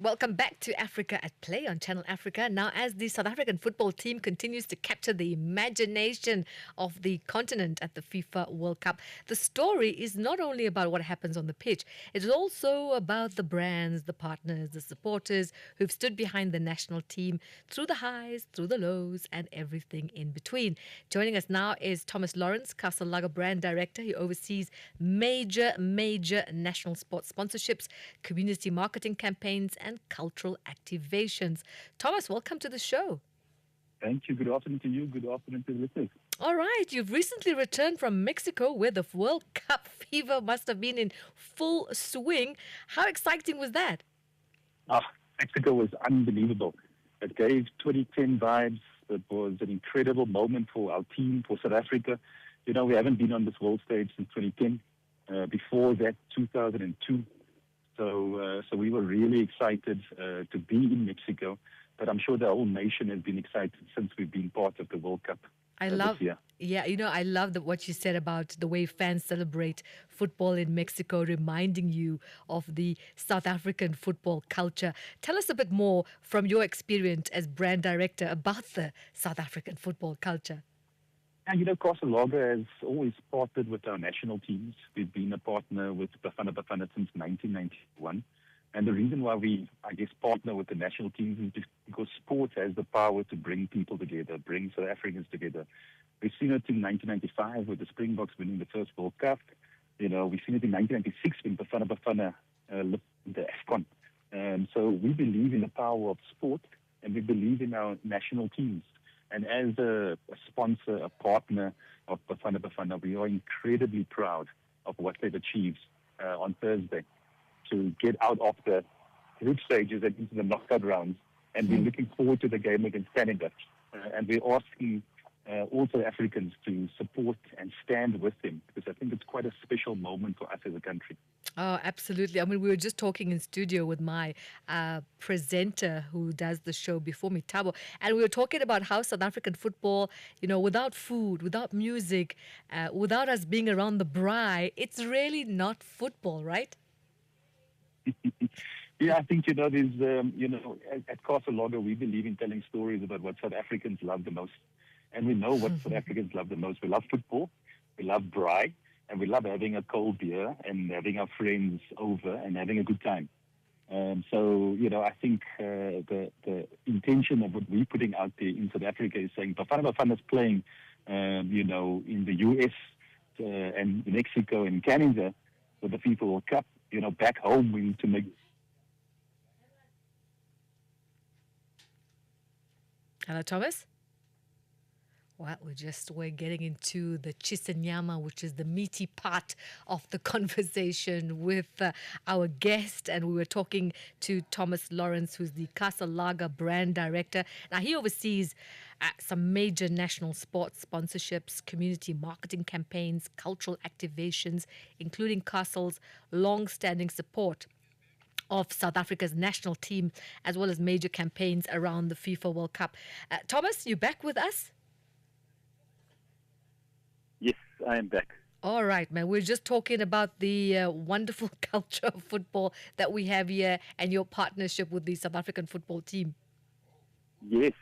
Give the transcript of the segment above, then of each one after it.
Welcome back to Africa at Play on Channel Africa. Now, as the South African football team continues to capture the imagination of the continent at the FIFA World Cup, the story is not only about what happens on the pitch, it's also about the brands, the partners, the supporters who've stood behind the national team through the highs, through the lows, and everything in between. Joining us now is Thomas Lawrence, Castle Lager Brand Director. He oversees major national sports sponsorships, community marketing campaigns, and cultural activations. Thomas, welcome to the show. Thank you. Good afternoon to you. Good afternoon to the listeners. All right, you've recently returned from Mexico where the World Cup fever must have been in full swing. How exciting was that? Mexico was unbelievable. It gave 2010 vibes. It was an incredible moment for our team, for South Africa. You know, we haven't been on this world stage since 2010. Before that, 2002. So we were really excited to be in Mexico. But I'm sure the whole nation has been excited since we've been part of the World Cup this year. I love what you said about the way fans celebrate football in Mexico, reminding you of the South African football culture. Tell us a bit more from your experience as brand director about the South African football culture. And, you know, Castle Lager has always partnered with our national teams. We've been a partner with Bafana since 1991. And the reason why we, partner with the national teams is because sports has the power to bring people together, bring South Africans together. We've seen it in 1995 with the Springboks winning the first World Cup. You know, we've seen it in 1996 when Bafana lifted the AFCON. So we believe in the power of sport, and we believe in our national teams. And as a sponsor, a partner of Bafana, we are incredibly proud of what they've achieved on Thursday to get out of the group stages and into the knockout rounds. And we're looking forward to the game against Canada. And we're asking also Africans to support and stand with them, because I think it's quite a special moment for us as a country. Oh, absolutely. I mean, we were just talking in studio with my presenter who does the show before me, Tabo, and we were talking about how South African football, you know, without food, without music, without us being around the braai, it's really not football, right? Yeah, I think, at Castle Lager, we believe in telling stories about what South Africans love the most. And we know what South Africans love the most. We love football, we love braai, and we love having a cold beer and having our friends over and having a good time. I think the intention of what we're putting out there in South Africa is saying Bafana is playing, in the US and Mexico and Canada for the FIFA World Cup. You know, back home we need to make. Hello, Thomas? Well, we're getting into the chisenyama, which is the meaty part of the conversation with our guest. And we were talking to Thomas Lawrence, who's the Castle Lager brand director. Now, he oversees some major national sports sponsorships, community marketing campaigns, cultural activations, including Castle's long-standing support of South Africa's national team, as well as major campaigns around the FIFA World Cup. Thomas, you back with us? Yes, I am back. All right, man. We're just talking about the wonderful culture of football that we have here and your partnership with the South African football team. Yes.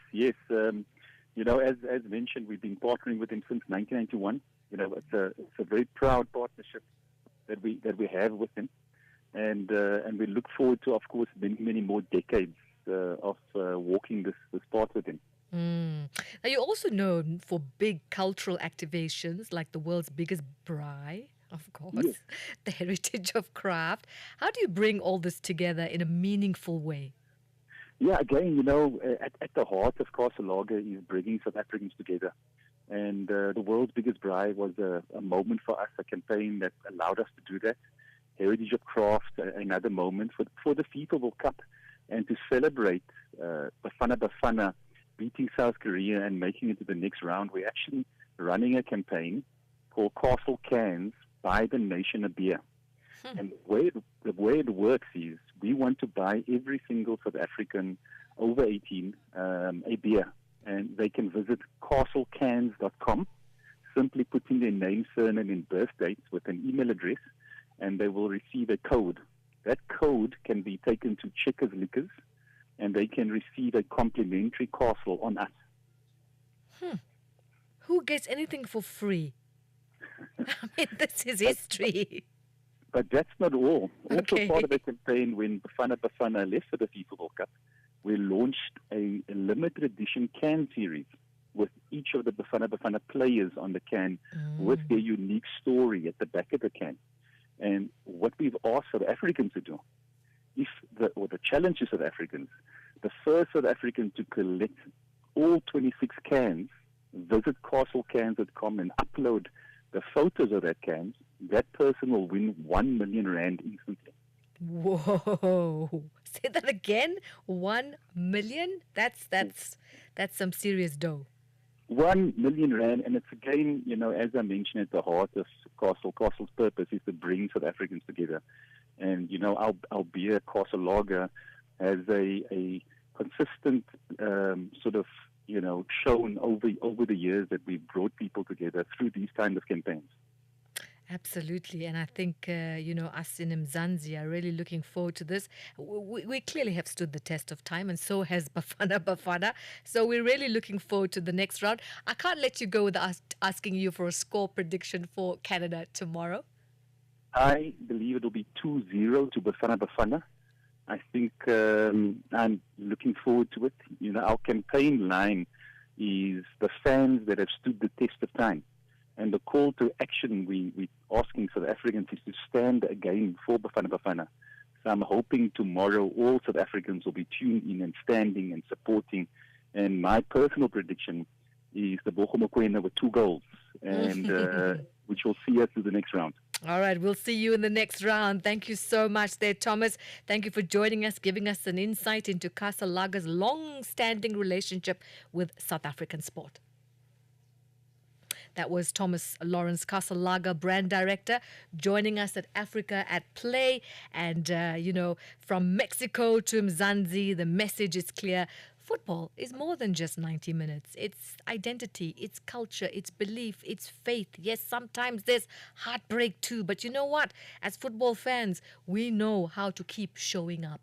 As mentioned, we've been partnering with him since 1991. You know, it's a very proud partnership that we have with him, and we look forward to, of course, many more decades of walking this path with him. Now, you're also known for big cultural activations like the world's biggest braai, of course, yes. The heritage of craft. How do you bring all this together in a meaningful way? Yeah, again, at the heart of Castle Lager is bringing South Africans together. And the world's biggest braai was a moment for us, a campaign that allowed us to do that. Heritage of craft, another moment for the FIFA World Cup, and to celebrate Bafana beating South Korea and making it to the next round. We're actually running a campaign called Castle Cans, Buy the Nation a Beer. And the way it works is we want to buy every single South African over 18 a beer. And they can visit castlecans.com, simply put in their name, surname, and birth dates with an email address, and they will receive a code that code can be taken to Checkers Liquors, and they can receive a complimentary castle on us. Who gets anything for free? I mean, this is history. But that's not all. Also Okay. part of the campaign, when Bafana left for the FIFA World Cup, we launched a limited edition can series with each of the Bafana players on the can with their unique story at the back of the can. And what we've asked South Africans to do, the challenge is South Africans, the first South African to collect all 26 cans, visit castlecans.com and upload the photos of that cans, that person will win 1 million rand instantly. Whoa! Say that again. 1 million? That's some serious dough. 1 million rand, and it's again, as I mentioned, at the heart of Castle. Castle's purpose is to bring South Africans together. And, our beer, Castle Lager, has a consistent sort of, shown over the years that we've brought people together through these kind of campaigns. Absolutely. And I think, us in Mzansi are really looking forward to this. We clearly have stood the test of time, and so has Bafana. So we're really looking forward to the next round. I can't let you go without asking you for a score prediction for Canada tomorrow. I believe it'll be 2-0 to Bafana. I think I'm looking forward to it. Our campaign line is the fans that have stood the test of time. And the call to action we're asking South Africans is to stand again for Bafana. So I'm hoping tomorrow all South Africans will be tuned in and standing and supporting. And my personal prediction is the Bochum with 2 goals, and which will see us to the next round. All right, we'll see you in the next round. Thank you so much there, Thomas. Thank you for joining us, giving us an insight into Castle Lager's long-standing relationship with South African sport. That was Thomas Lawrence, Castle Lager brand director, joining us at Africa at Play. And, from Mexico to Mzansi, the message is clear. Football is more than just 90 minutes. It's identity, it's culture, it's belief, it's faith. Yes, sometimes there's heartbreak too. But you know what? As football fans, we know how to keep showing up.